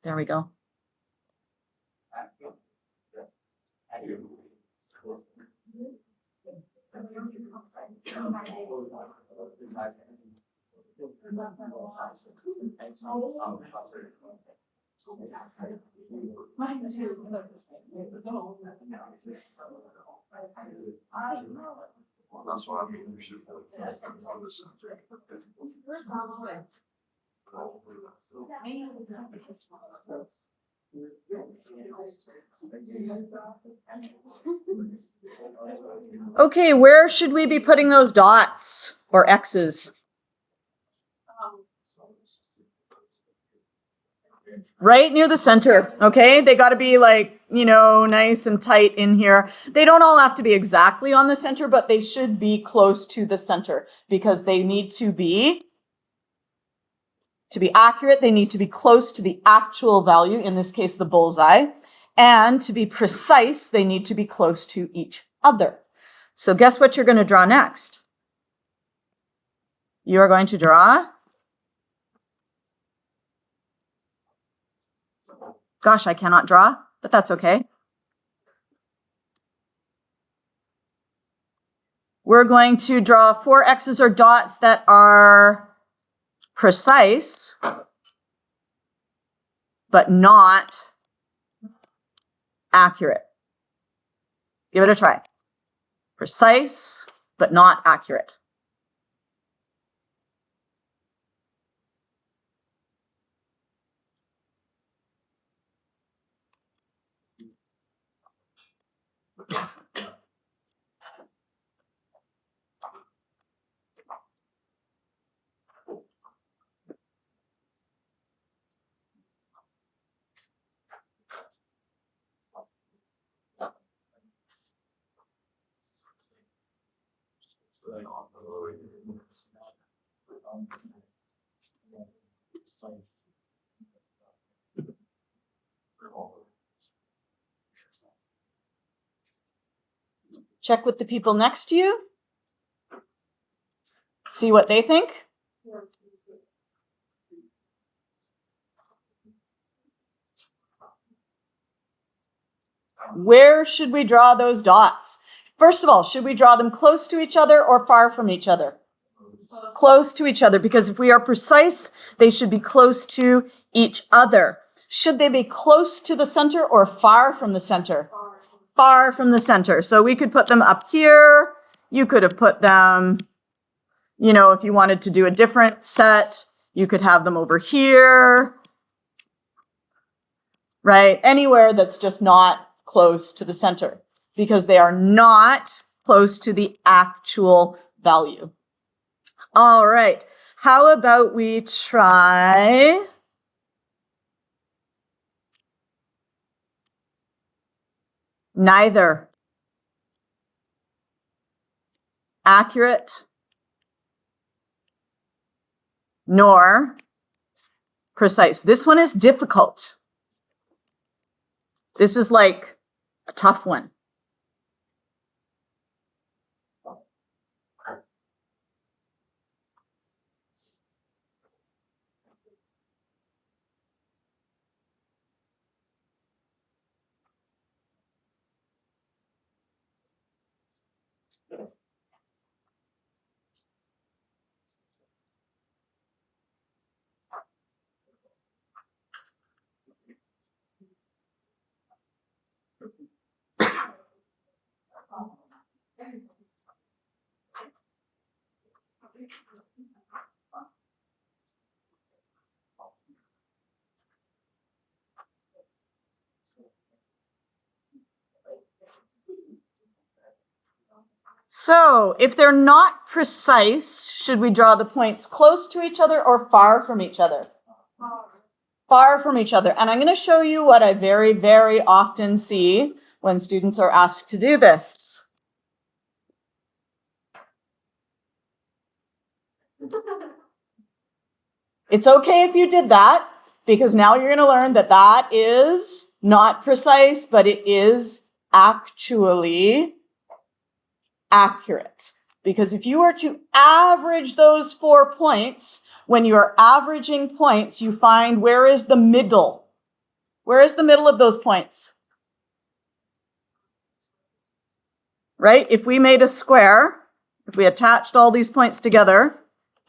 There we go. That's what I mean. We should Okay, where should we be putting those dots or X's? Right near the center, okay? They got to be like, nice and tight in here. They don't all have to be exactly on the center, but they should be close to the center because they need to be accurate. They need to be close to the actual value, in this case, the bullseye. And to be precise, they need to be close to each other. So guess what you're going to draw next? You are going to draw... Gosh, I cannot draw, but that's okay. We're going to draw 4 X's or dots that are precise, but not accurate. Give it a try. Precise, but not accurate. Check with the people next to you. See what they think. Where should we draw those dots? First of all, should we draw them close to each other or far from each other? Close to each other, because if we are precise, they should be close to each other. Should they be close to the center or far from the center? Far from the center. So we could put them up here. You could have put them, if you wanted to do a different set, you could have them over here, right? Anywhere that's just not close to the center, because they are not close to the actual value. All right. How about we try... neither accurate nor precise. This one is difficult. This is like a tough one. So if they're not precise, should we draw the points close to each other or far from each other? Far from each other. And I'm going to show you what I very, very often see when students are asked to do this. It's okay if you did that, because now you're going to learn that that is not precise, but it is actually accurate. Because if you were to average those 4 points, when you are averaging points, you find where is the middle? Where is the middle of those points? Right? If we made a square, if we attached all these points together,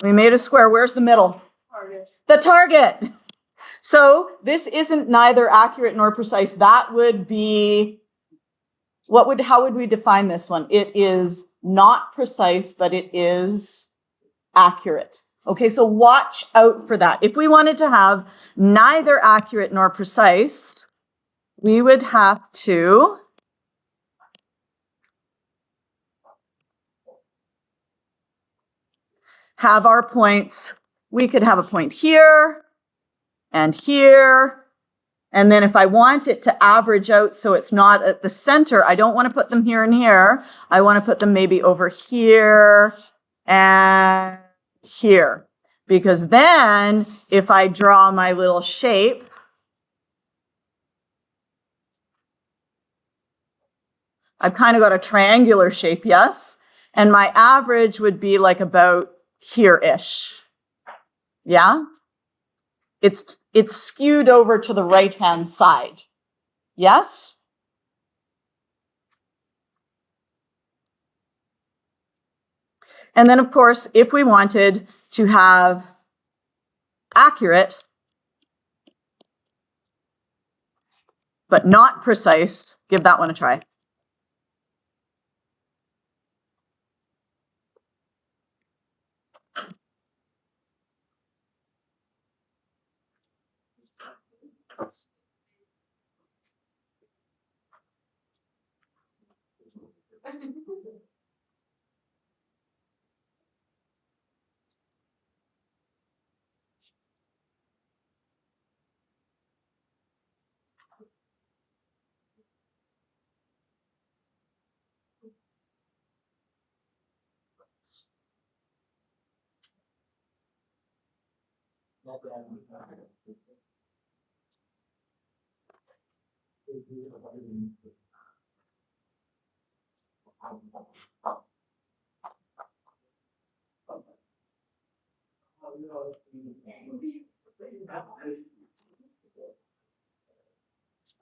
we made a square, where's the middle? Target. The target. So this isn't neither accurate nor precise. That would be, how would we define this one? It is not precise, but it is accurate. Okay, so watch out for that. If we wanted to have neither accurate nor precise, we would have to have our points. We could have a point here and here. And then if I want it to average out so it's not at the center, I don't want to put them here and here. I want to put them maybe over here and here. Because then if I draw my little shape, I've kind of got a triangular shape, yes? And my average would be like about here-ish. Yeah? It's skewed over to the right-hand side. Yes? And then, of course, if we wanted to have accurate, but not precise, give that one a try.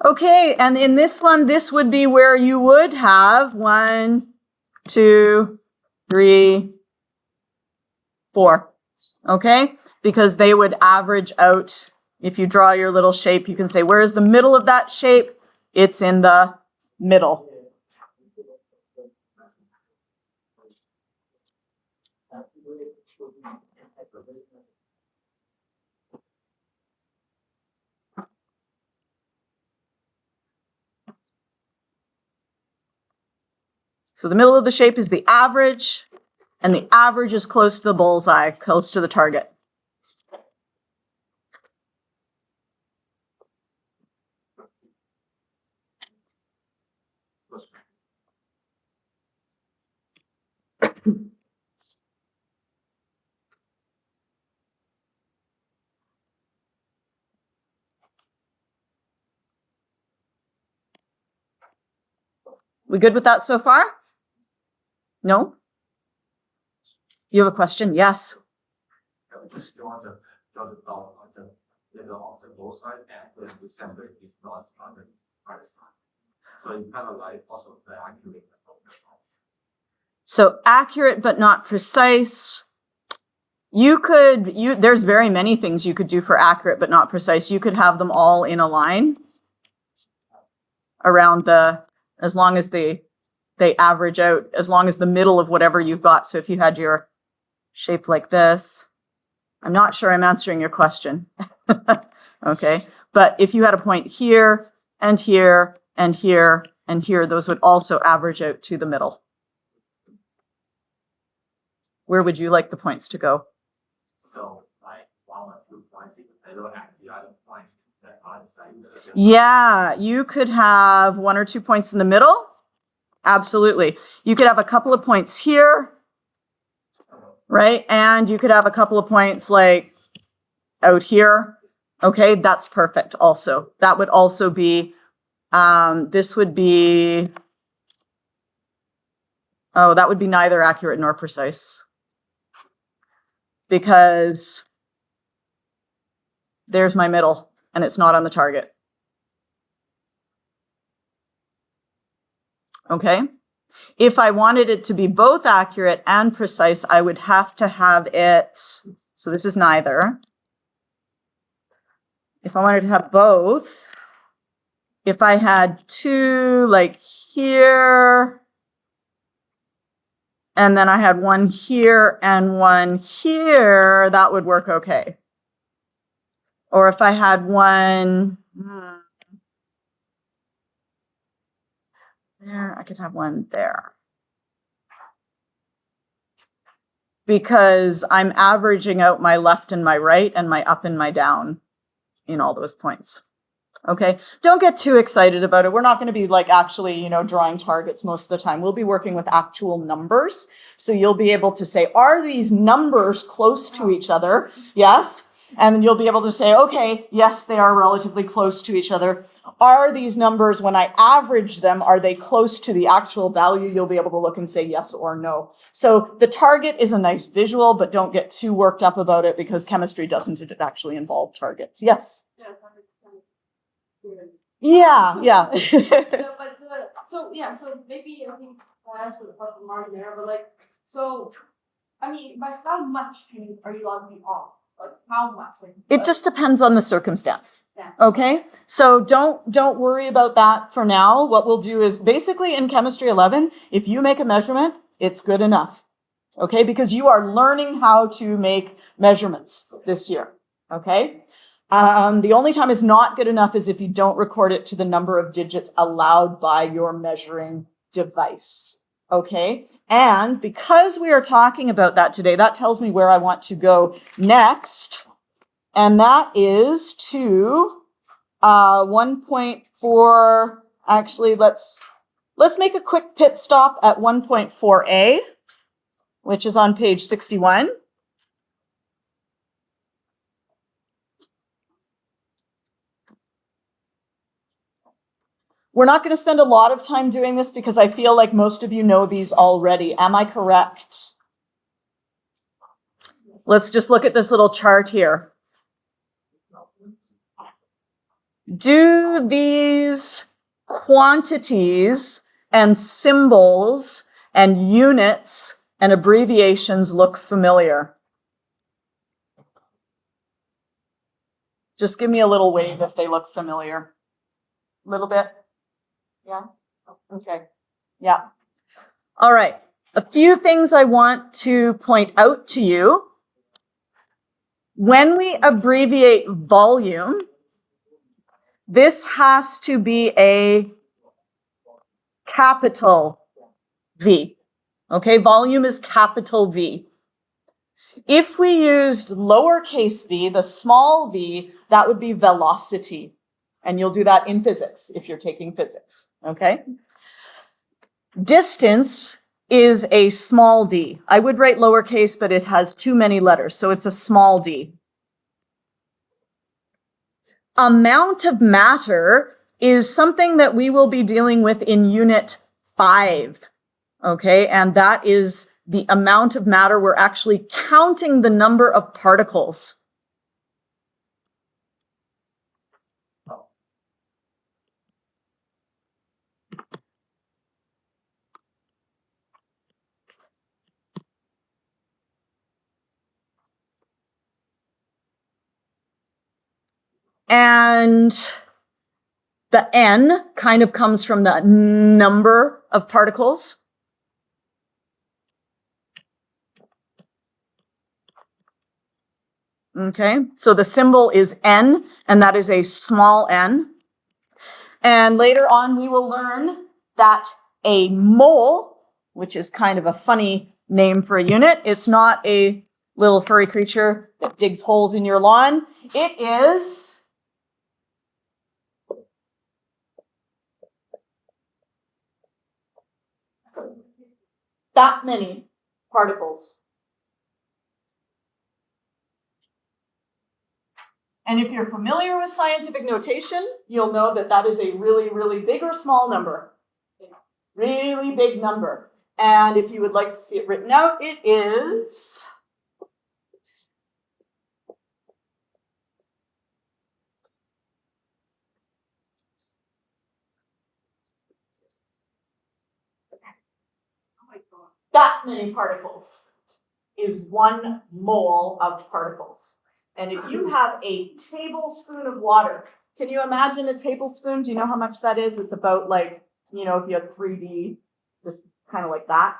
Okay, and in this one, this would be where you would have 1, 2, 3, 4. Okay, because they would average out. If you draw your little shape, you can say, where is the middle of that shape? It's in the middle. So the middle of the shape is the average, and the average is close to the bullseye, close to the target. We good with that so far? No? You have a question? Yes. Just draw the dot on the middle of the both sides, and the center is not on the right side. So you kind of like also the accurate but not precise. So accurate but not precise. There's very many things you could do for accurate but not precise. You could have them all in a line around as long as they average out, as long as the middle of whatever you've got. So if you had your shape like this, I'm not sure I'm answering your question. Okay, but if you had a point here and here and here and here, those would also average out to the middle. Where would you like the points to go? So like 1 or 2 points in the middle and the other points that are the same. Yeah, you could have 1 or 2 points in the middle. Absolutely. You could have a couple of points here, right? And you could have a couple of points like out here. Okay, that's perfect also. That would also be, this would be, that would be neither accurate nor precise. Because there's my middle and it's not on the target. okay? If I wanted it to be both accurate and precise, I would have to have it, so this is neither. If I wanted to have both, if I had two like here, and then I had one here and one here, that would work okay. Or if I had one there, I could have one there. Because I'm averaging out my left and my right and my up and my down in all those points. Okay, don't get too excited about it. We're not going to be like actually, you know, drawing targets most of the time. We'll be working with actual numbers. So you'll be able to say, are these numbers close to each other? Yes. And you'll be able to say, okay, yes, they are relatively close to each other. Are these numbers, when I average them, are they close to the actual value? You'll be able to look and say yes or no. So the target is a nice visual, but don't get too worked up about it because chemistry doesn't actually involve targets. Yes? Yeah, yeah. So maybe I think I asked about the margin there, but like, so, I mean, by how much are you allowed to be off? Like, how much? It just depends on the circumstance. Yeah. Okay, so don't worry about that for now. What we'll do is basically in Chemistry 11, if you make a measurement, it's good enough. Okay, because you are learning how to make measurements this year. Okay. The only time it's not good enough is if you don't record it to the number of digits allowed by your measuring device. Okay, and because we are talking about that today, that tells me where I want to go next, and that is to 1.4. Actually, let's make a quick pit stop at 1.4a, which is on page 61. We're not going to spend a lot of time doing this because I feel like most of you know these already. Am I correct? Let's just look at this little chart here. Do these quantities and symbols and units and abbreviations look familiar? Just give me a little wave if they look familiar. A little bit? Yeah? Okay. Yeah. All right. A few things I want to point out to you. When we abbreviate volume, this has to be a capital V. Okay, volume is capital V. If we used lowercase v, the small v, that would be velocity. And you'll do that in physics if you're taking physics, okay? Distance is a small d. I would write lowercase, but it has too many letters, so it's a small d. Amount of matter is something that we will be dealing with in Unit 5, okay? And that is the amount of matter. We're actually counting the number of particles. And the N kind of comes from the number of particles. Okay, so the symbol is N, and that is a small n. And later on, we will learn that a mole, which is kind of a funny name for a unit, it's not a little furry creature that digs holes in your lawn. It is that many particles. And if you're familiar with scientific notation, you'll know that that is a really, really big or small number. Really big number. And if you would like to see it written out, it is That many particles is 1 mole of particles. And if you have a tablespoon of water, can you imagine a tablespoon? Do you know how much that is? It's about like, you know, if you had 3D, just kind of like that.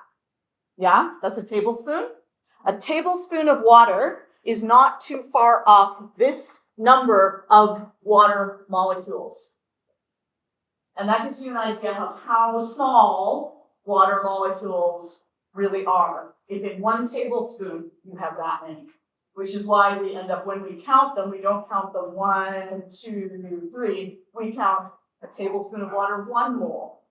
Yeah, that's a tablespoon. A tablespoon of water is not too far off this number of water molecules. And that gives you an idea of how small water molecules really are. If in 1 tablespoon, you have that many, which is why we end up, when we count them, we don't count the 1, 2, 3. We count a tablespoon of water, 1 mole,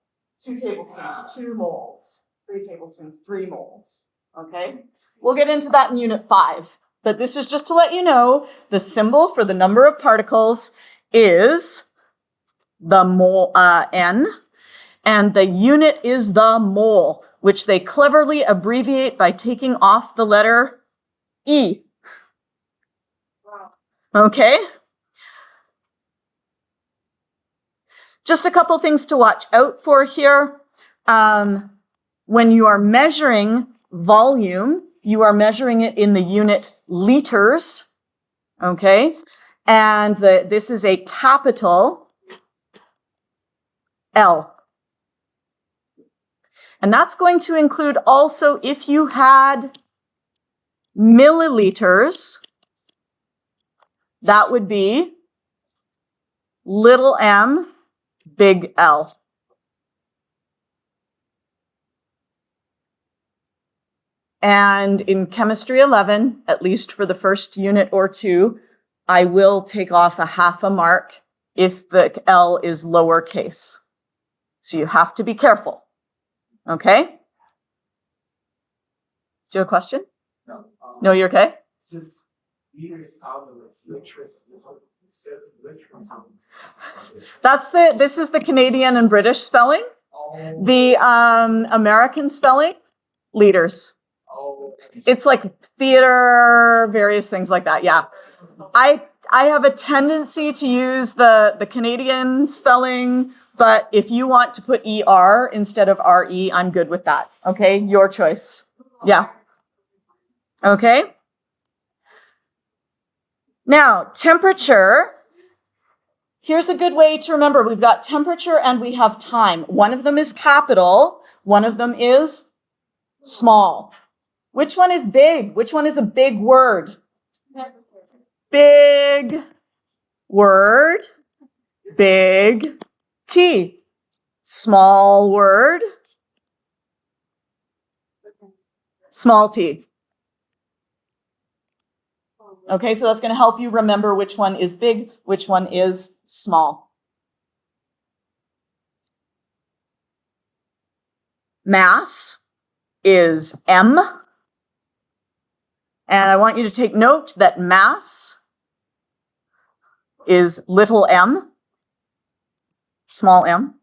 2 tablespoons, 2 moles, 3 tablespoons, 3 moles, okay? We'll get into that in Unit 5, but this is just to let you know the symbol for the number of particles is the mole, N, and the unit is the mole, which they cleverly abbreviate by taking off the letter E. Okay? Just a couple things to watch out for here. When you are measuring volume, you are measuring it in the unit liters, okay? And this is a capital L. And that's going to include also if you had milliliters, that would be little m, big L. And in Chemistry 11, at least for the first unit or 2, I will take off a half a mark if the L is lowercase. So you have to be careful. Okay? Do you have a question? No. No, you're okay? Just meters out of this literacy. It says literacy. This is the Canadian and British spelling. Oh, The American spelling, liters. oh. It's like theater, various things like that. Yeah. I have a tendency to use the Canadian spelling, but if you want to put ER instead of RE, I'm good with that. Okay, your choice. Yeah. Okay. Now, temperature. Here's a good way to remember. We've got temperature and we have time. One of them is capital. One of them is small. Which one is big? Which one is a big word? Big word, big T. Small word, small t. Okay, so that's going to help you remember which one is big, which one is small. Mass is M. And I want you to take note that mass is little m, small m.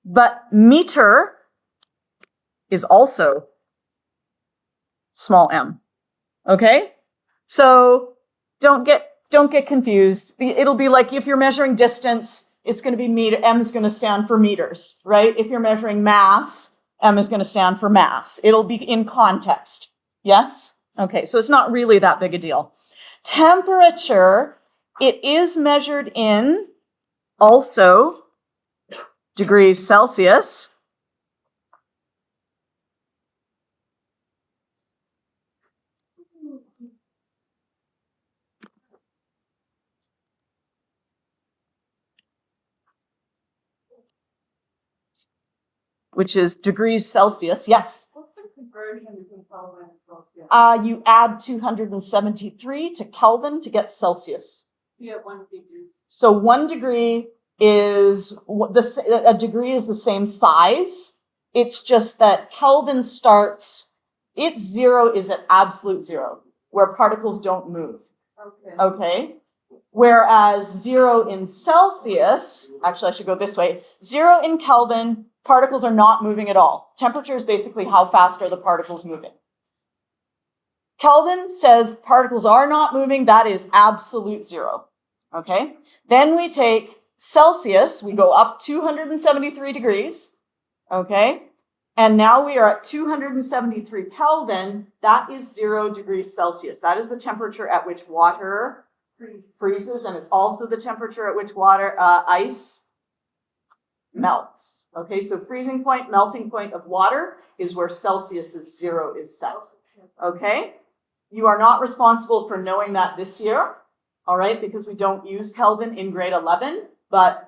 But meter is also small m. Okay? So don't get confused. It'll be like if you're measuring distance, it's going to be meter. M is going to stand for meters, right? If you're measuring mass, M is going to stand for mass. It'll be in context. Yes? Okay, so it's not really that big a deal. Temperature, it is measured in also degrees Celsius. Which is degrees Celsius. Yes? What's the conversion between Kelvin and Celsius? You add 273 to Kelvin to get Celsius. You get 1 degree. So 1 degree is, a degree is the same size. It's just that Kelvin starts, its 0 is at absolute 0, where particles don't move. Okay. Okay? Whereas 0 in Celsius, actually I should go this way, 0 in Kelvin, particles are not moving at all. Temperature is basically how fast are the particles moving. Kelvin says particles are not moving, that is absolute 0. Okay? Then we take Celsius, we go up 273 degrees. Okay? And now we are at 273 Kelvin. That is 0 degrees Celsius. That is the temperature at which water freezes, and it's also the temperature at which ice melts. Okay, so freezing point, melting point of water is where Celsius's 0 is set. Okay, you are not responsible for knowing that this year, all right, because we don't use Kelvin in grade 11, but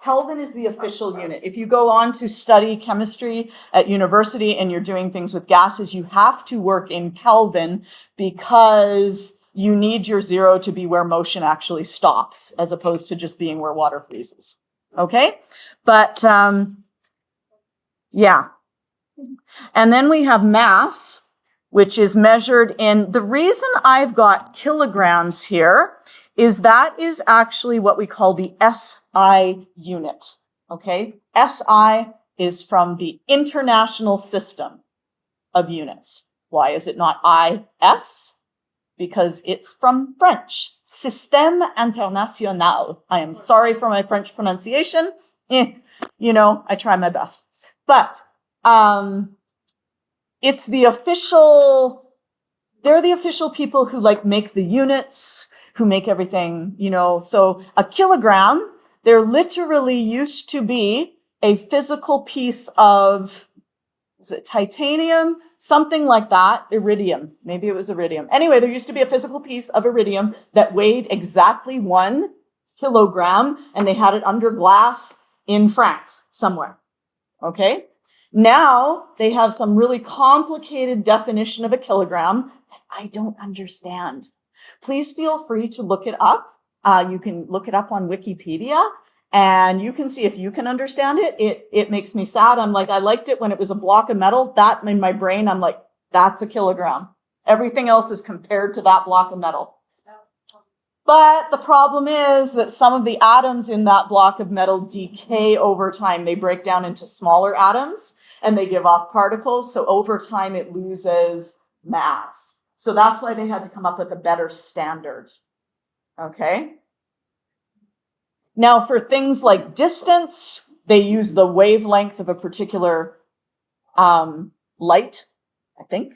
Kelvin is the official unit. If you go on to study chemistry at university and you're doing things with gases, you have to work in Kelvin because you need your 0 to be where motion actually stops, as opposed to just being where water freezes. Okay? But, yeah. And then we have mass, which is measured in, the reason I've got kilograms here is that is actually what we call the SI unit, okay? SI is from the International System of Units. Why is it not IS? Because it's from French, Système International. I am sorry for my French pronunciation. You know, I try my best. But it's the official, they're the official people who like make the units, who make everything, you know. So a kilogram, there literally used to be a physical piece of, was it titanium? Something like that, iridium. Maybe it was iridium. Anyway, there used to be a physical piece of iridium that weighed exactly 1 kilogram, and they had it under glass in France somewhere. Okay? Now they have some really complicated definition of a kilogram that I don't understand. Please feel free to look it up. You can look it up on Wikipedia, and you can see if you can understand it. It makes me sad. I'm like, I liked it when it was a block of metal. That in my brain, I'm like, that's a kilogram. Everything else is compared to that block of metal. But the problem is that some of the atoms in that block of metal decay over time. They break down into smaller atoms, and they give off particles. So over time, it loses mass. So that's why they had to come up with a better standard. Okay? Now, for things like distance, they use the wavelength of a particular light, I think,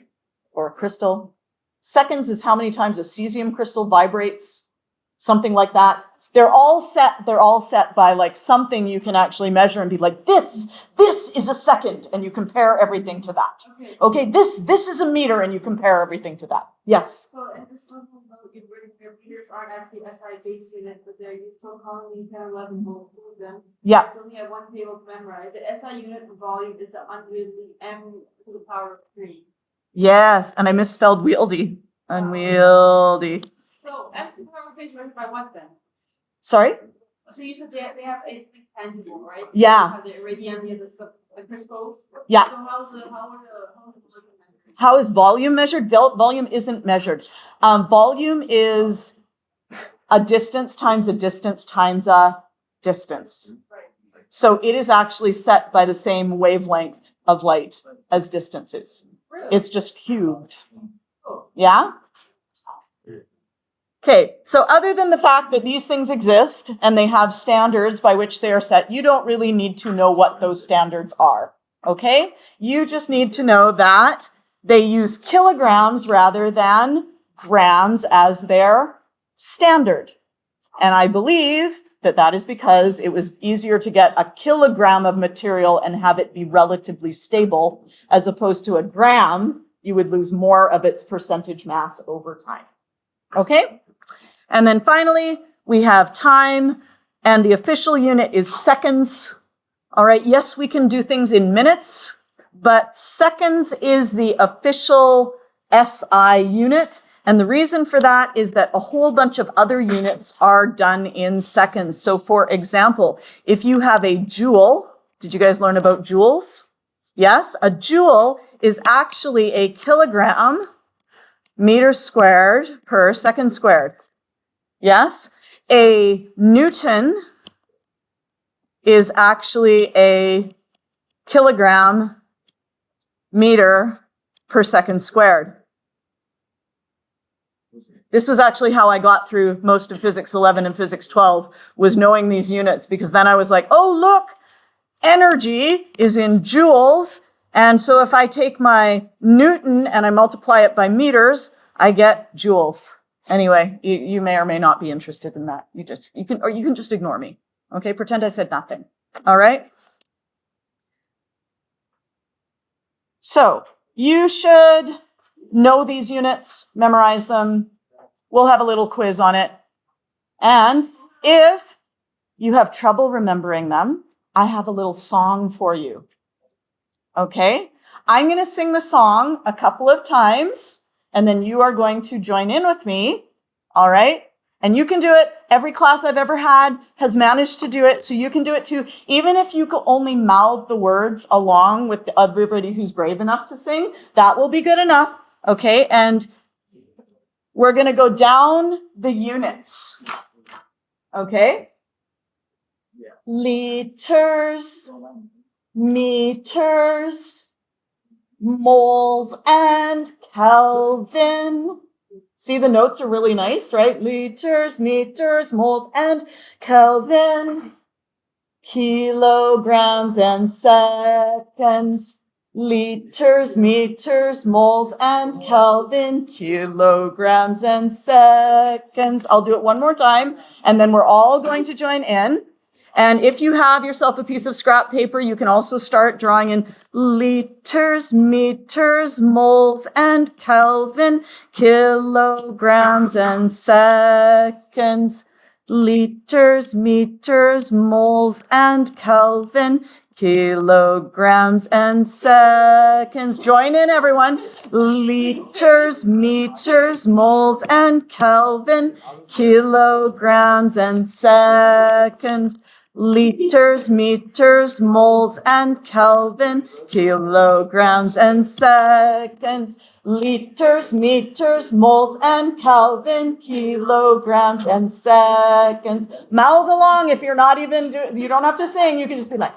or a crystal. Seconds is how many times a cesium crystal vibrates, something like that. They're all set by like something you can actually measure and be like, this is a second, and you compare everything to that. Okay, this is a meter, and you compare everything to that. Yes? So at this level, your meters aren't actually SI-based units, but they're used so commonly 10 or 11 will include them. Yeah. So we have one table to memorize. The SI unit for volume is the unwieldy M to the power of 3. Yes, and I misspelled wieldy. Unwieldy. So M to the power of 3 is measured by what then? Sorry? So you said they have it's tangible, right? Yeah. You have the iridium, you have the crystals. Yeah. So How is volume measured? Volume isn't measured. Volume is a distance times a distance times a distance. Right. So it is actually set by the same wavelength of light as distance is. Really? It's just cubed. Oh. Yeah? Okay, so other than the fact that these things exist and they have standards by which they are set, you don't really need to know what those standards are, okay? You just need to know that they use kilograms rather than grams as their standard. And I believe that that is because it was easier to get a kilogram of material and have it be relatively stable, as opposed to a gram, you would lose more of its percentage mass over time. Okay? And then finally, we have time, and the official unit is seconds. All right, yes, we can do things in minutes, but seconds is the official SI unit. And the reason for that is that a whole bunch of other units are done in seconds. So for example, if you have a joule, did you guys learn about joules? Yes, a joule is actually a kilogram meters squared per second squared. Yes, a Newton is actually a kilogram meter per second squared. This was actually how I got through most of Physics 11 and Physics 12, was knowing these units, because then I was like, oh, look, energy is in joules. And so if I take my Newton and I multiply it by meters, I get joules. Anyway, you may or may not be interested in that. You can just ignore me. Okay, pretend I said nothing. All right? So you should know these units, memorize them. We'll have a little quiz on it. And if you have trouble remembering them, I have a little song for you. Okay? I'm going to sing the song a couple of times, and then you are going to join in with me. All right? And you can do it. Every class I've ever had has managed to do it, so you can do it too. Even if you could only mouth the words along with everybody who's brave enough to sing, that will be good enough. Okay? And we're going to go down the units. Okay? Liters, meters, moles, and Kelvin. See, the notes are really nice, right? Liters, meters, moles, and Kelvin. Kilograms and seconds. Liters, meters, moles, and Kelvin. Kilograms and seconds. I'll do it one more time, and then we're all going to join in. And if you have yourself a piece of scrap paper, you can also start drawing in liters, meters, moles, and Kelvin, kilograms and seconds. Liters, meters, moles, and Kelvin, kilograms and seconds. Join in, everyone. Liters, meters, moles, and Kelvin, kilograms and seconds. Liters, meters, moles, and Kelvin, kilograms and seconds. Liters, meters, moles, and Kelvin, kilograms and seconds. Mouth along if you're not even you don't have to sing, you can just be like,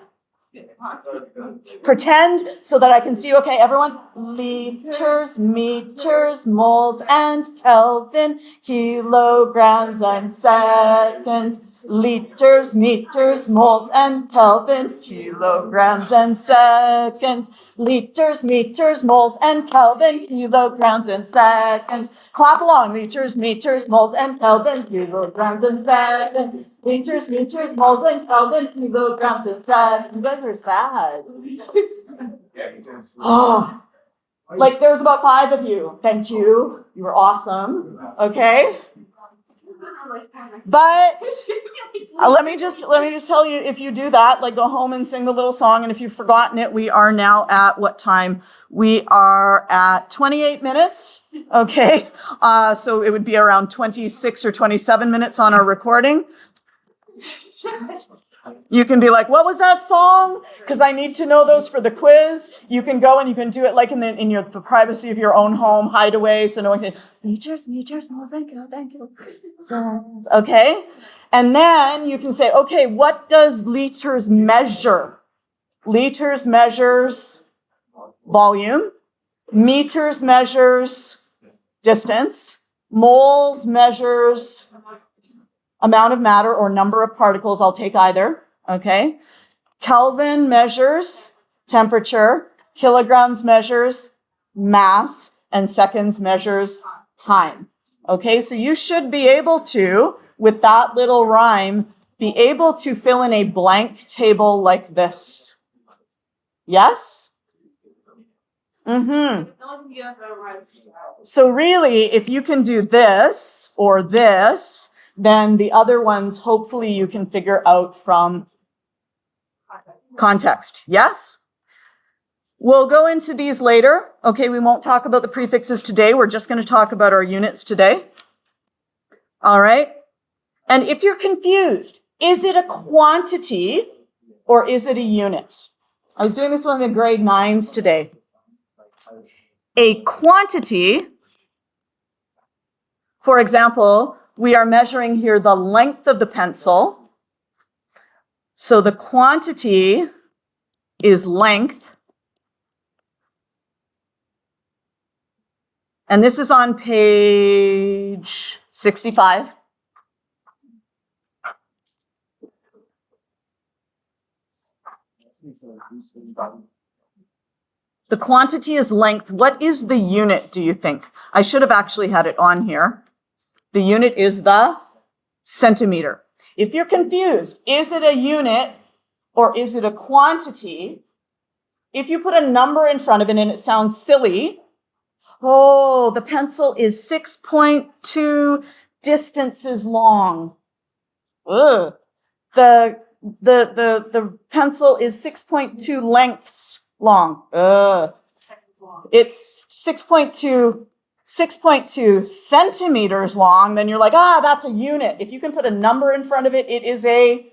pretend so that I can see you. Okay, everyone. Liters, meters, moles, and Kelvin, kilograms and seconds. Liters, meters, moles, and Kelvin, kilograms and seconds. Liters, meters, moles, and Kelvin, kilograms and seconds. Clap along. Liters, meters, moles, and Kelvin, kilograms and seconds. Liters, meters, moles, and Kelvin, kilograms and seconds. You guys are sad. Oh, like there's about 5 of you. Thank you. You were awesome. Okay. But let me just tell you, if you do that, like go home and sing the little song. And if you've forgotten it, we are now at what time? We are at 28 minutes. Okay. So it would be around 26 or 27 minutes on our recording. You can be like, what was that song? Because I need to know those for the quiz. You can go and you can do it like in the privacy of your own home, hideaway, so no one can, meters, moles, and Kelvin. Okay? And then you can say, okay, what does liters measure? Liters measures volume. Meters measures distance. Moles measures amount of matter or number of particles. I'll take either. Okay. Kelvin measures temperature. Kilograms measures mass. And seconds measures time. Okay. So you should be able to, with that little rhyme, be able to fill in a blank table like this. Yes? Mm-hmm. So really, if you can do this or this, then the other ones, hopefully you can figure out from context. Yes? We'll go into these later. Okay, we won't talk about the prefixes today. We're just going to talk about our units today. All right? And if you're confused, is it a quantity or is it a unit? I was doing this one in the grade 9s today. A quantity, for example, we are measuring here the length of the pencil. So the quantity is length. And this is on page 65. The quantity is length. What is the unit, do you think? I should have actually had it on here. The unit is the centimeter. If you're confused, is it a unit or is it a quantity? If you put a number in front of it and it sounds silly, oh, the pencil is 6.2 distances long. Ugh. The pencil is 6.2 lengths long. Seconds long. It's 6.2 centimeters long, then you're like, that's a unit. If you can put a number in front of it, it is a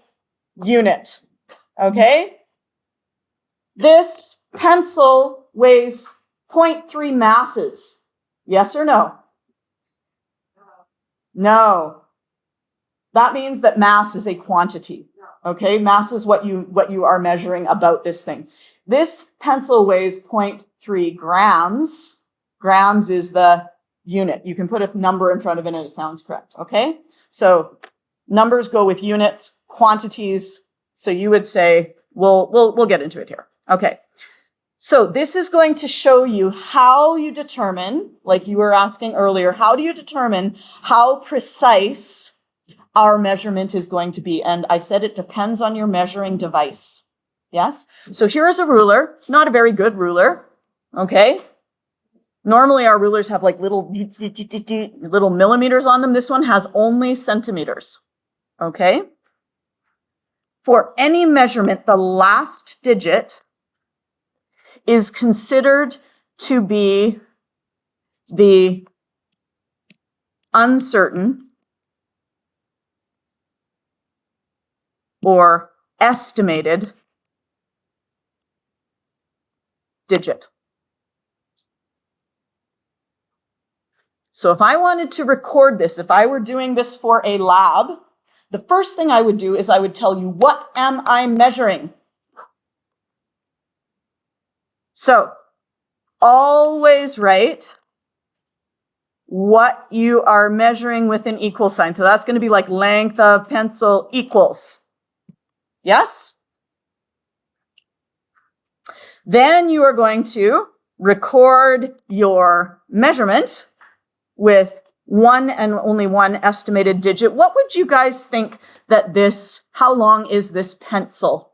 unit. Okay? This pencil weighs 0.3 masses. Yes or no? No. That means that mass is a quantity. Okay? Mass is what you are measuring about this thing. This pencil weighs 0.3 grams. Grams is the unit. You can put a number in front of it and it sounds correct. Okay? So numbers go with units, quantities. So you would say, we'll get into it here. Okay. So this is going to show you how you determine, like you were asking earlier, how do you determine how precise our measurement is going to be? And I said it depends on your measuring device. Yes? So here is a ruler, not a very good ruler. Okay? Normally our rulers have like little millimeters on them. This one has only centimeters. Okay? For any measurement, the last digit is considered to be the uncertain or estimated digit. So if I wanted to record this, if I were doing this for a lab, the first thing I would do is I would tell you, what am I measuring? So always write what you are measuring with an equal sign. So that's going to be like length of pencil equals. Yes? Then you are going to record your measurement with one and only one estimated digit. What would you guys think that how long is this pencil?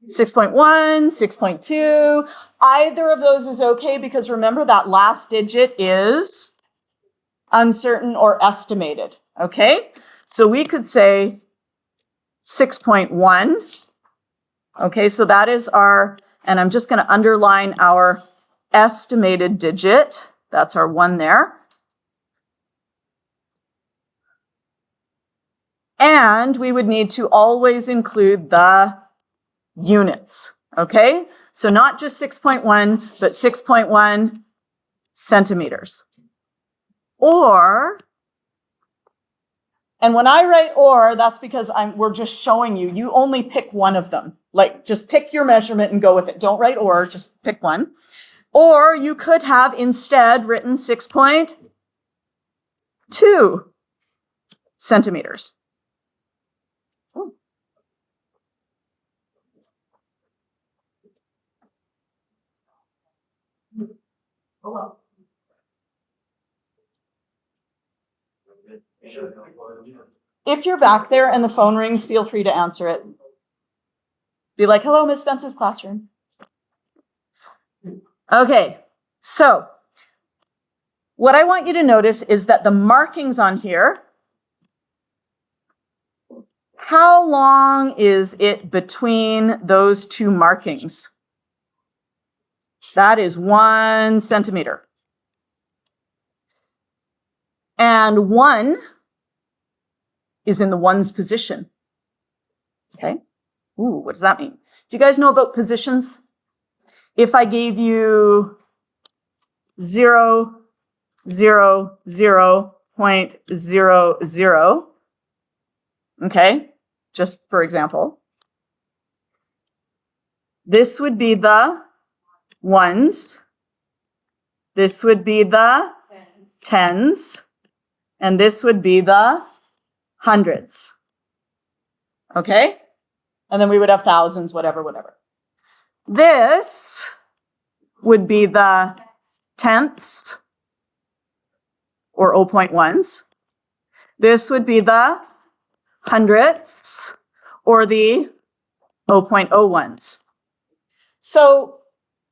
6.1, 6.2. Either of those is okay because remember that last digit is uncertain or estimated. Okay? So we could say 6.1. Okay, so that is and I'm just going to underline our estimated digit. That's our 1 there. And we would need to always include the units. Okay? So not just 6.1, but 6.1 centimeters. And when I write or, that's because we're just showing you. You only pick one of them. Like, just pick your measurement and go with it. Don't write or, just pick one. Or you could have instead written 6.2 centimeters. Ooh. Oh, if you're back there and the phone rings, feel free to answer it. Be like, hello, Miss Spence's classroom. Okay, so what I want you to notice is that the markings on here, how long is it between those two markings? That is 1 centimeter. And 1 is in the ones position. Okay? Ooh, what does that mean? Do you guys know about positions? If I gave you 0.00, okay, just for example, this would be the ones, this would be the tens, and this would be the hundreds. Okay? And then we would have thousands, whatever, whatever. This would be the tenths or 0.1s. This would be the hundredths or the 0.01s. So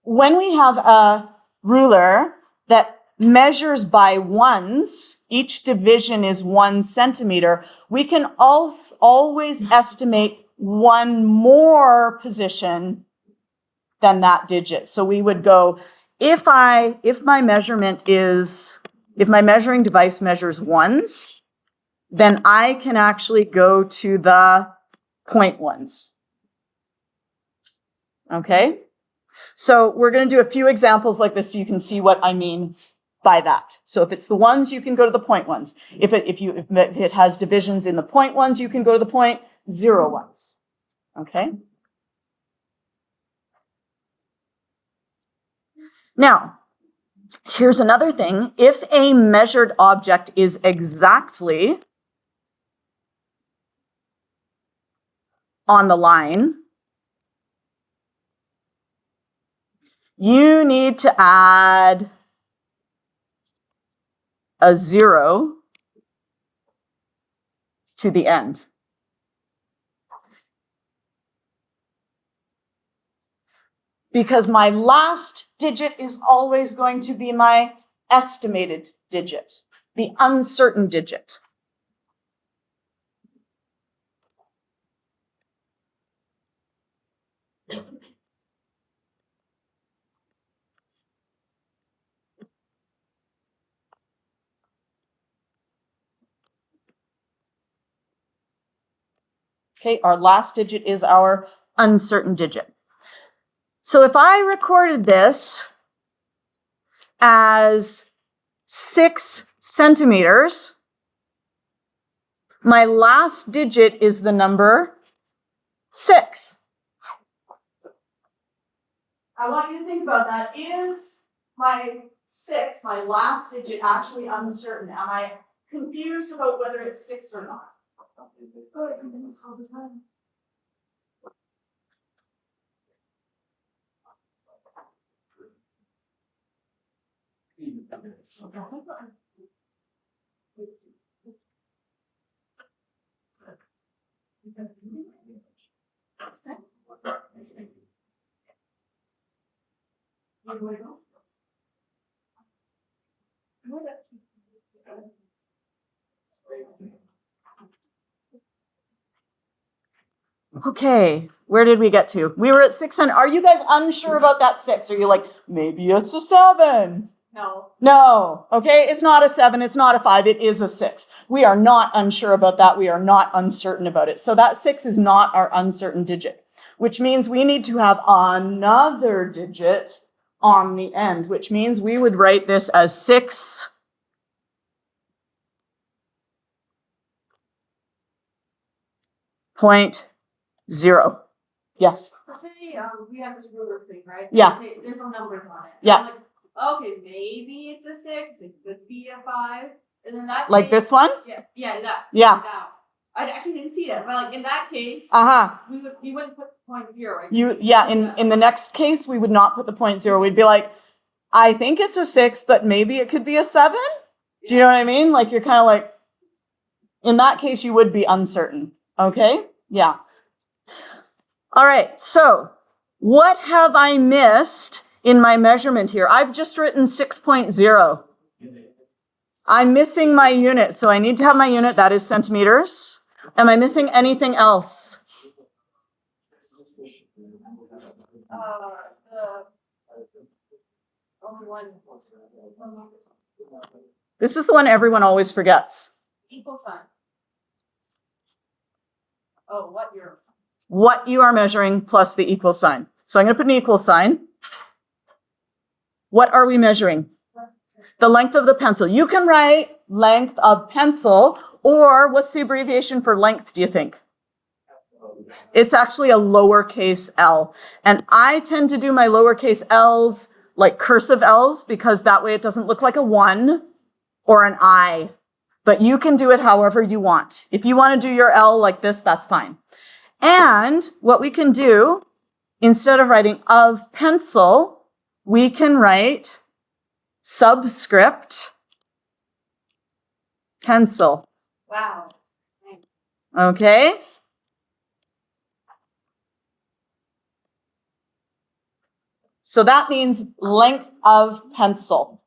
when we have a ruler that measures by ones, each division is 1 centimeter, we can always estimate one more position than that digit. So we would go, if my measuring device measures ones, then I can actually go to the 0.1s. Okay? So we're going to do a few examples like this so you can see what I mean by that. So if it's the ones, you can go to the 0.1s. If it has divisions in the 0.1s, you can go to the 0.01s. Okay? Now, here's another thing. If a measured object is exactly on the line, you need to add a 0 to the end. Because my last digit is always going to be my estimated digit, the uncertain digit. Okay, our last digit is our uncertain digit. So if I recorded this as 6 centimeters, my last digit is the number 6. I want you to think about that. Is my 6, my last digit, actually uncertain? Am I confused about whether it's 6 or not? Okay, where did we get to? We were at 600. Are you guys unsure about that 6? Are you like, maybe it's a 7? No. No, okay, it's not a 7, it's not a 5, it is a 6. We are not unsure about that, we are not uncertain about it. So that 6 is not our uncertain digit, which means we need to have another digit on the end, which means we would write this as 6 0.0. Yes? So say we have this ruler thing, right? Yeah. Say there's no numbers on it. Yeah. I'm like, okay, maybe it's a 6, it could be a 5. And then that Like case, this one? Yeah, that. Yeah. That. I actually didn't see that, but like in that case, Uh-huh. we wouldn't put 0.0, right? In the next case, we would not put the 0.0. We'd be like, I think it's a 6, but maybe it could be a 7. Do you know what I mean? Like, you're kind of like, in that case, you would be uncertain. Okay? Yeah. All right. So what have I missed in my measurement here? I've just written 6.0. I'm missing my unit. So I need to have my unit. That is centimeters. Am I missing anything else? Only one. This is the one everyone always forgets. Equal sign. Oh, what you're. What you are measuring plus the equal sign. So I'm going to put an equal sign. What are we measuring? The length of the pencil. You can write length of pencil, or what's the abbreviation for length, do you think? It's actually a lowercase l. And I tend to do my lowercase l's like cursive l's because that way it doesn't look like a 1 or an I. But you can do it however you want. If you want to do your L like this, that's fine. And what we can do, instead of writing of pencil, we can write subscript pencil. Wow. Okay? So that means length of pencil.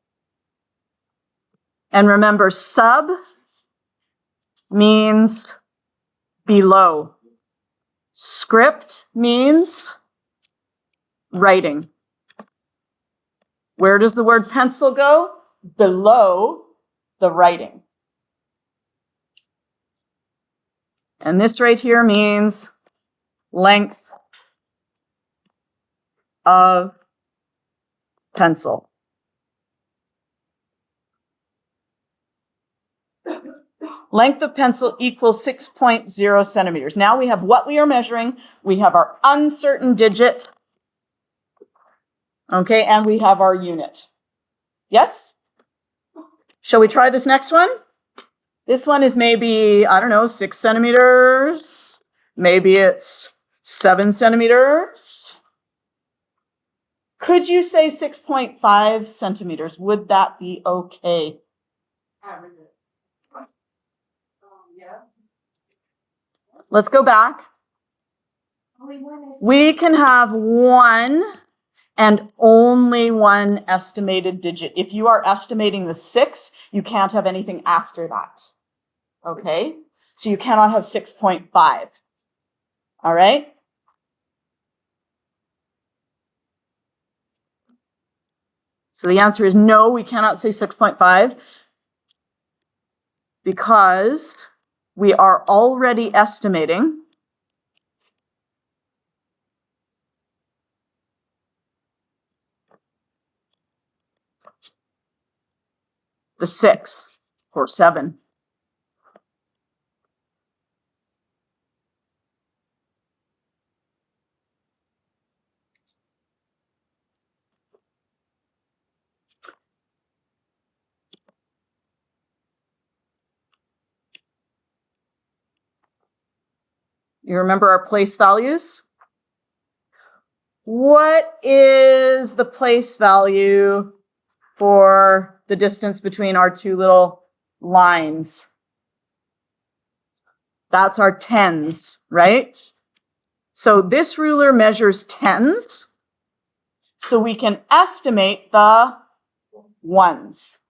And remember, sub means below. Script means writing. Where does the word pencil go? Below the writing. And this right here means length of pencil. Length of pencil equals 6.0 centimeters. Now we have what we are measuring. We have our uncertain digit. Okay, and we have our unit. Yes? Shall we try this next one? This one is maybe, I don't know, 6 centimeters. Maybe it's 7 centimeters. Could you say 6.5 centimeters? Would that be okay? Average it. Yeah. Let's go back. Only one is. We can have one and only one estimated digit. If you are estimating the 6, you can't have anything after that. Okay? So you cannot have 6.5. All right? So the answer is no, we cannot say 6.5 because we are already estimating the 6 or 7. You remember our place values? What is the place value for the distance between our two little lines? That's our tens, right? So this ruler measures tens, so we can estimate the ones.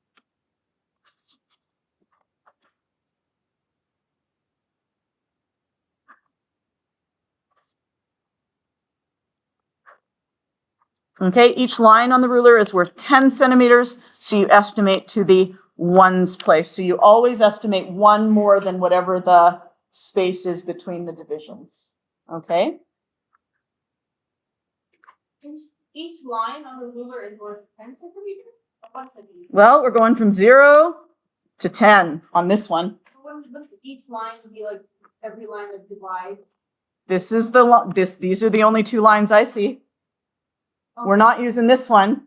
Okay, each line on the ruler is worth 10 centimeters, so you estimate to the ones place. So you always estimate one more than whatever the space is between the divisions. Okay? Each line on the ruler is worth 10 centimeters? Or 1 centimeter? Well, we're going from 0 to 10 on this one. Wouldn't each line be like every line that divides? This is these are the only two lines I see. We're not using this one.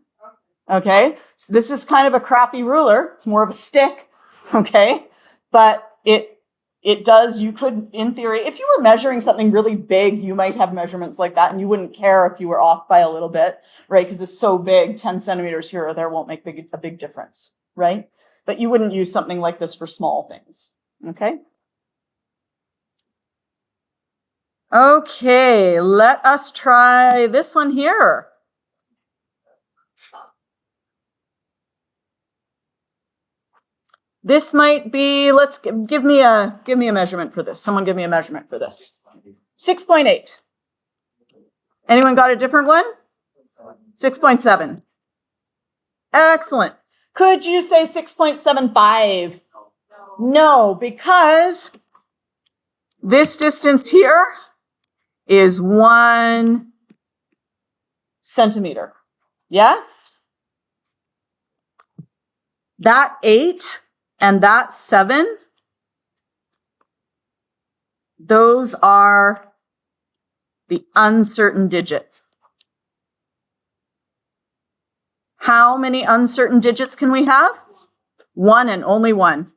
Okay? So this is kind of a crappy ruler. It's more of a stick. Okay? But it does, you could, in theory, if you were measuring something really big, you might have measurements like that, and you wouldn't care if you were off by a little bit, right? Because it's so big, 10 centimeters here or there won't make a big difference, right? But you wouldn't use something like this for small things, okay? Okay, let us try this one here. This might be, give me a measurement for this. Someone give me a measurement for this. 6.8. Anyone got a different one? 6.7. Excellent. Could you say 6.75? No, because this distance here is 1 centimeter. Yes? That 8 and that 7, those are the uncertain digit. How many uncertain digits can we have? 1 and only 1.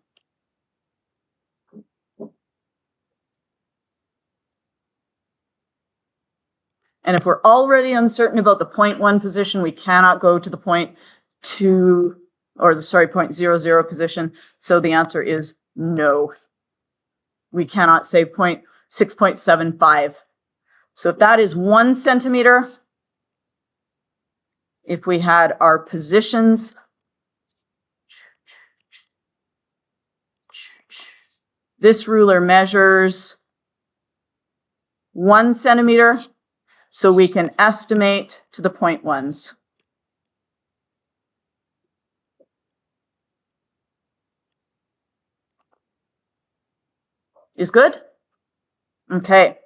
And if we're already uncertain about the 0.1 position, we cannot go to the 0.2, or the, sorry, 0.00 position. So the answer is no. We cannot say 6.75. So if that is 1 centimeter, if we had our positions, this ruler measures 1 centimeter, so we can estimate to the 0.1s. Is good? Okay.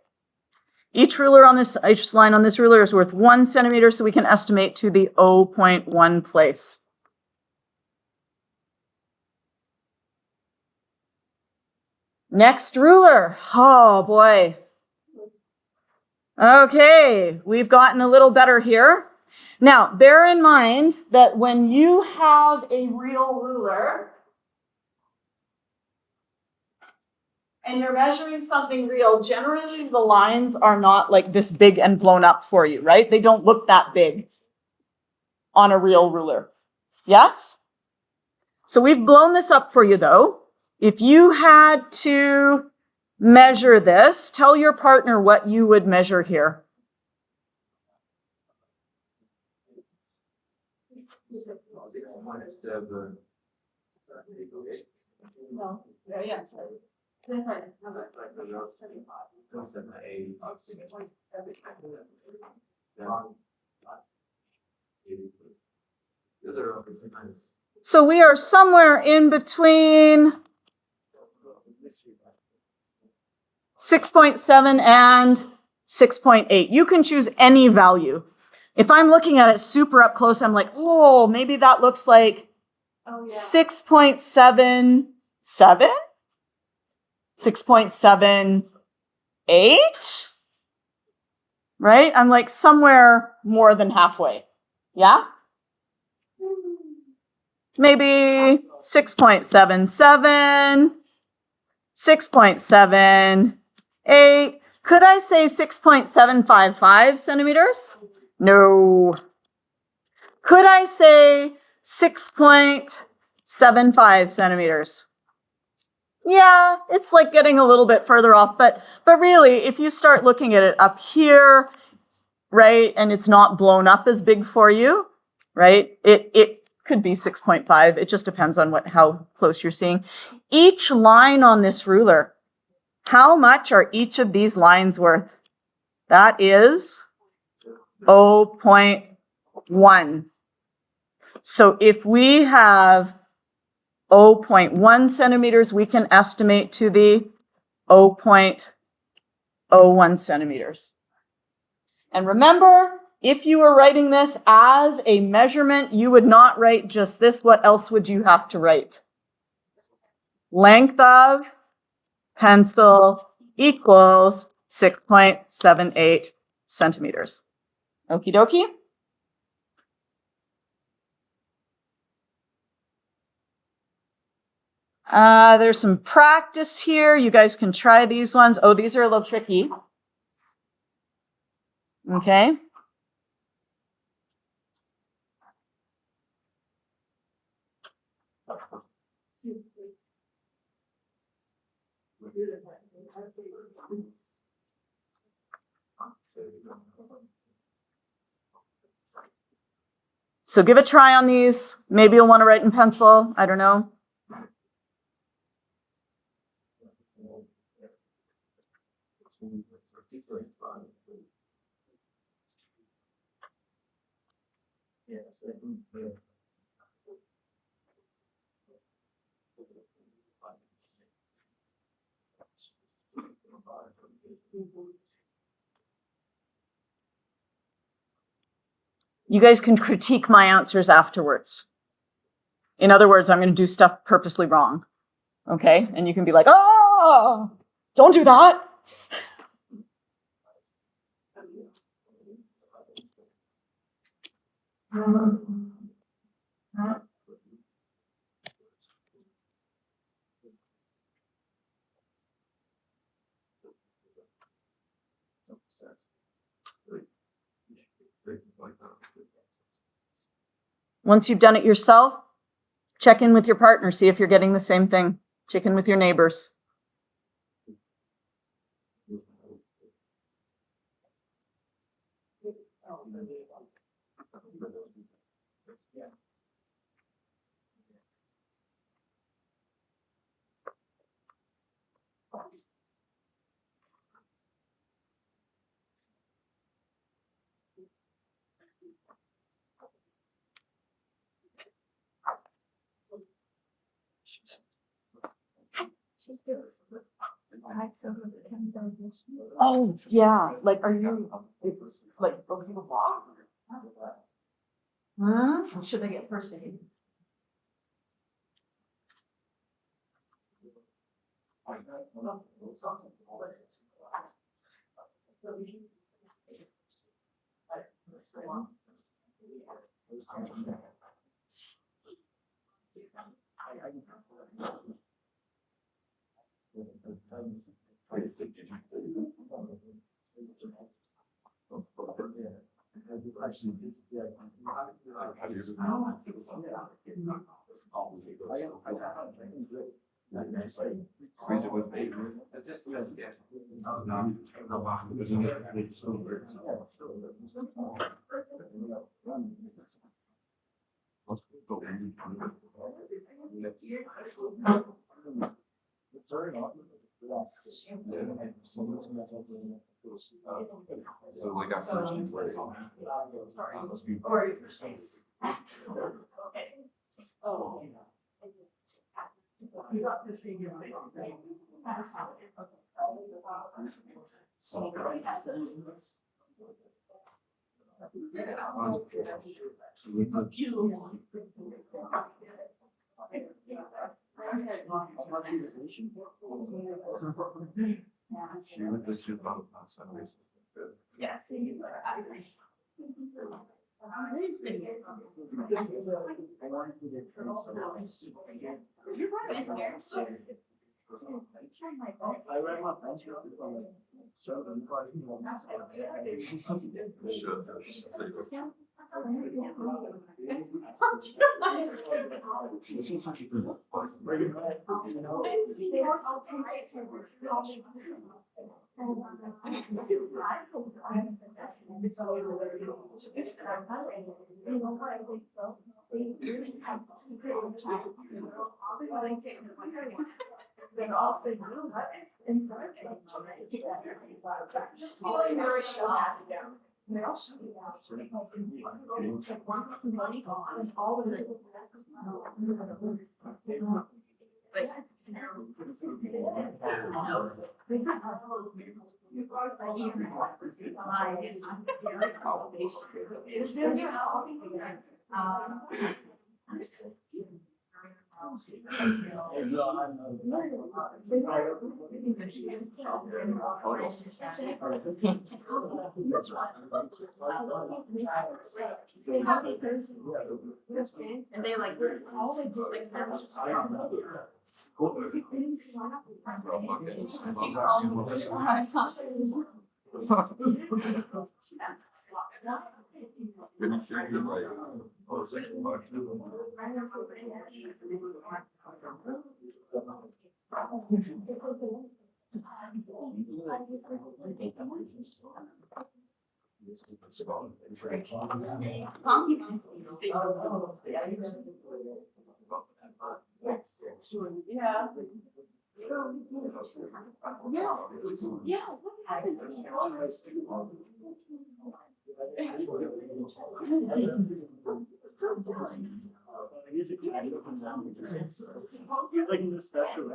Each line on this ruler is worth 1 centimeter, so we can estimate to the 0.1 place. Next ruler. Oh boy. Okay, we've gotten a little better here. Now, bear in mind that when you have a real ruler and you're measuring something real, generally the lines are not like this big and blown up for you, right? They don't look that big on a real ruler. Yes? So we've blown this up for you though. If you had to measure this, tell your partner what you would measure here. No. Yeah. So we are somewhere in between 6.7 and 6.8. You can choose any value. If I'm looking at it super up close, I'm like, oh, maybe that looks like 6.77, 6.78, right? I'm like somewhere more than halfway. Yeah? Maybe 6.77, 6.78. Could I say 6.755 centimeters? No. Could I say 6.75 centimeters? Yeah, it's like getting a little bit further off, but really, if you start looking at it up here, right, and it's not blown up as big for you, right, it could be 6.5. It just depends on how close you're seeing. Each line on this ruler, how much are each of these lines worth? That is 0.1. So if we have 0.1 centimeters, we can estimate to the 0.01 centimeters. And remember, if you were writing this as a measurement, you would not write just this. What else would you have to write? Length of pencil equals 6.78 centimeters. Okie dokie. There's some practice here. You guys can try these ones. Oh, these are a little tricky. Okay. So give a try on these. Maybe you'll want to write in pencil. I don't know. You guys can critique my answers afterwards. In other words, I'm going to do stuff purposely wrong. Okay? And you can be like, oh, don't do that. Once you've done it yourself, check in with your partner, see if you're getting the same thing. Check in with your neighbors. Oh, yeah. Like, are you like okay to walk? Huh? Or should I get first aid? Yes. I read my friends Just feeling very shocked. And they like always do like Yeah. like in the spectrum.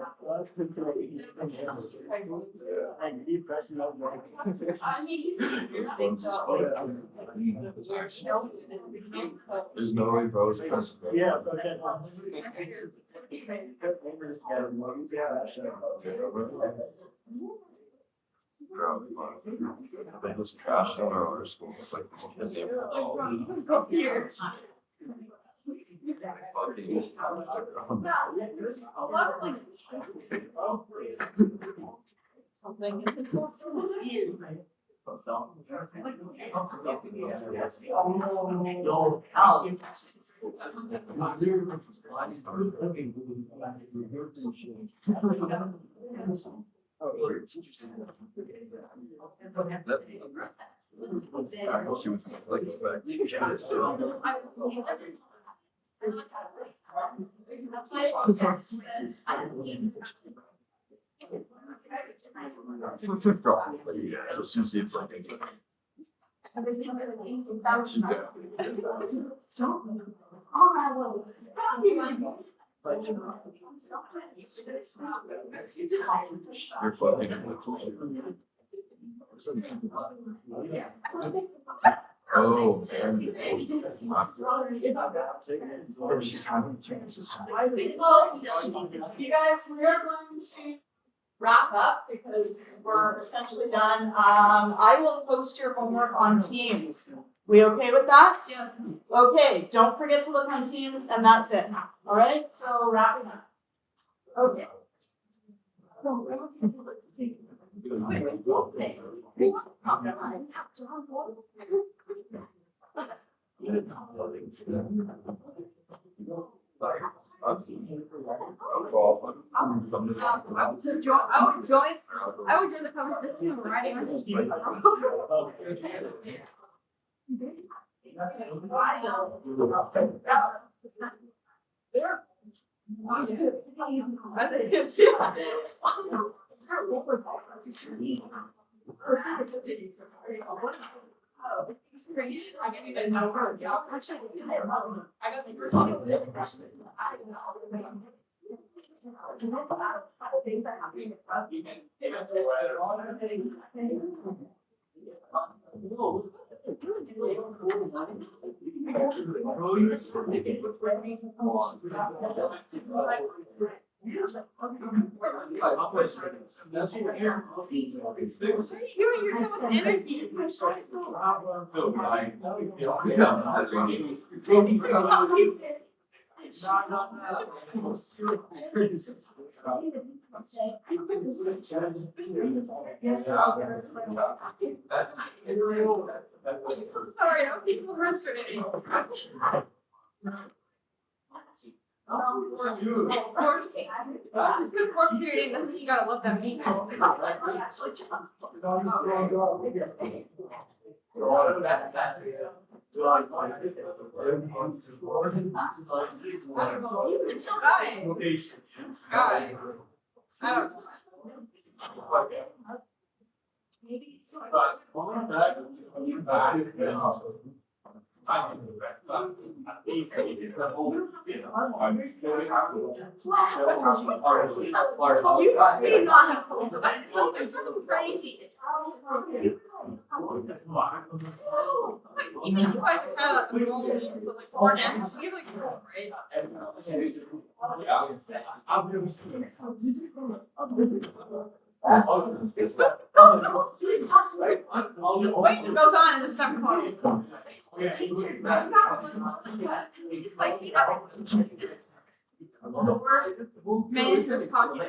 And he presses out. There's no way bros are pressing. Yeah, but then. They just trashed on our school. It's like this kid named Go here. Something. She was like, she seems like a you're fucking. Oh, man. You guys, we are going to wrap up because we're essentially done. I will post your homework on Teams. We okay with that? Yes. Okay, don't forget to look on Teams, and that's it. All right, so wrapping up. Okay. I would join the conversation writing on I didn't even know her. Actually, I got the first one. Things are happening. You're so much energy. Sorry, I'm people frustrated. It's good work period, that's you gotta love that meat. Crazy. Even you guys are kind of normal, like 4 now. He's like, right? Wait, it goes on in the second part. It's like he got man is talking.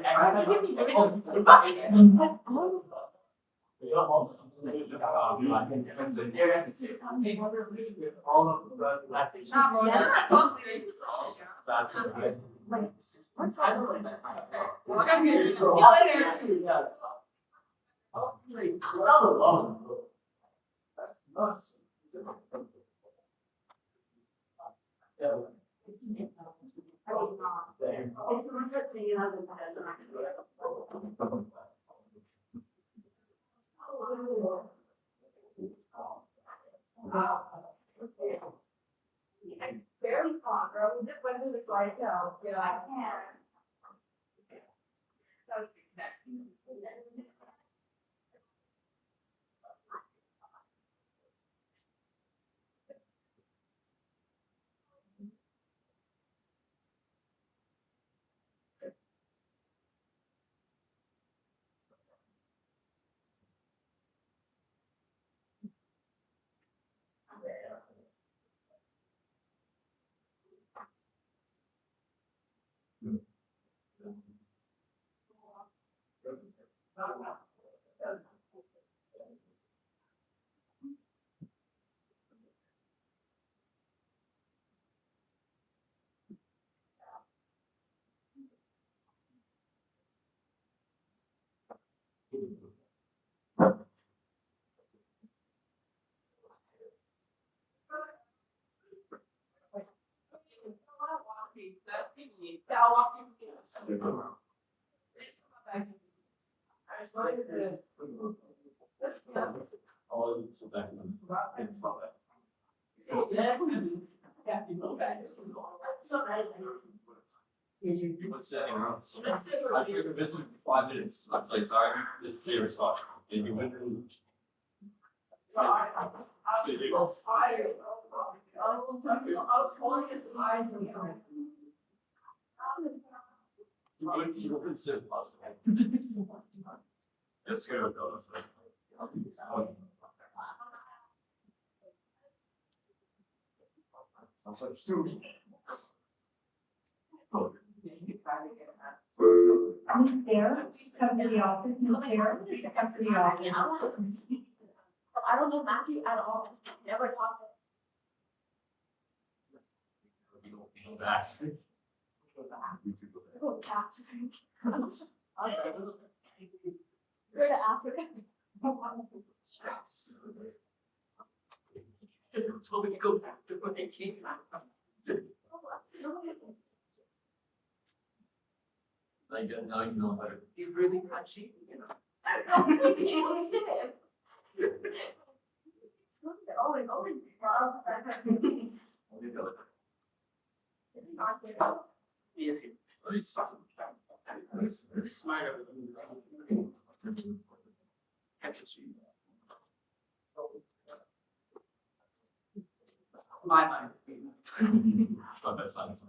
Barely far, bro. We just went through the slideshow. You're like, yeah. That was All so that it's not that. You would say, I think if it's 5 minutes, I'm like, sorry, this is serious talk, and you went through. You would say possible. It's good though, that's right. Sounds like shooting. Who's there? Come to the office. Who's there? Come to the office. I don't know Matthew at all. Never talked to Go back. him. Go to Africa. Told me to go back to where they came from. Like, now you know better. He's really touchy, you know. Yes, he's smarter than you. Catches you. My mind. Not that science.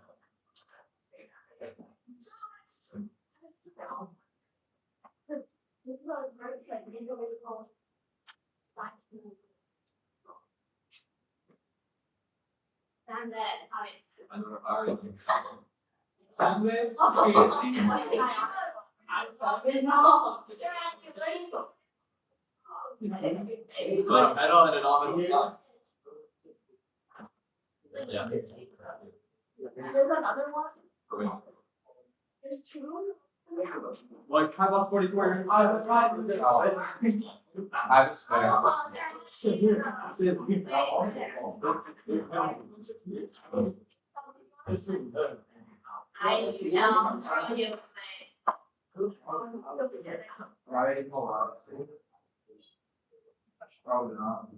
This is a great thing. You know what it's called? And then, I don't know, I already think. Sandwich? So I don't have an nominal. Yeah. There's another one. Going. There's two. Like, I lost 44 years. That's right. I was spinning. I shall show you. Right, hold on. Probably not.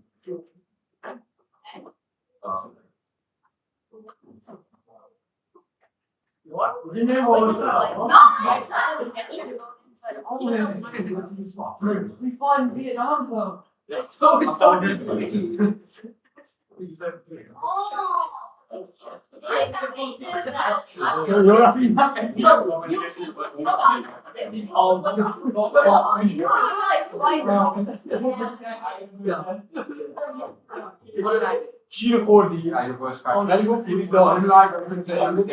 What? We fought in Vietnam though. Yes, so it's so good. Cheetah 4D. I was trying. Let go, please go. I'm not going to say anything.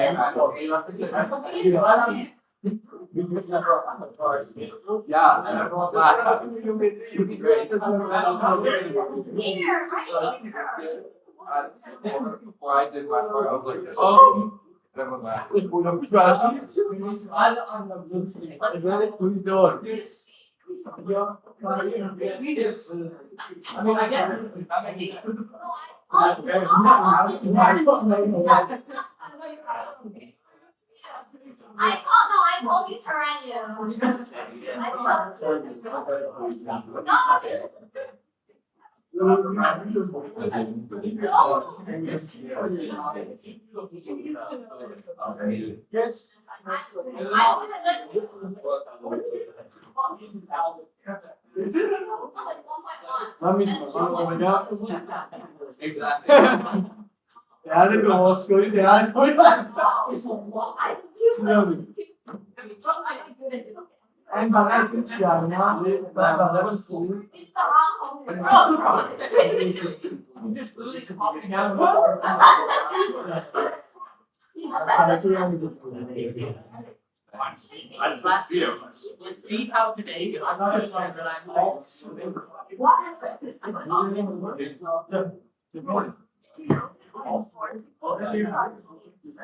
Yeah, and everyone laughed. It was great. Before I did my part, I was like, this. Oh. Everyone laughed. I mean, I get it. I told you to Yes. Exactly. Yani bir Moskova yani koymak. En bana hiç yani ya. Ben bana basıyorum. Last year. See how today I understand that I'm also. Good morning.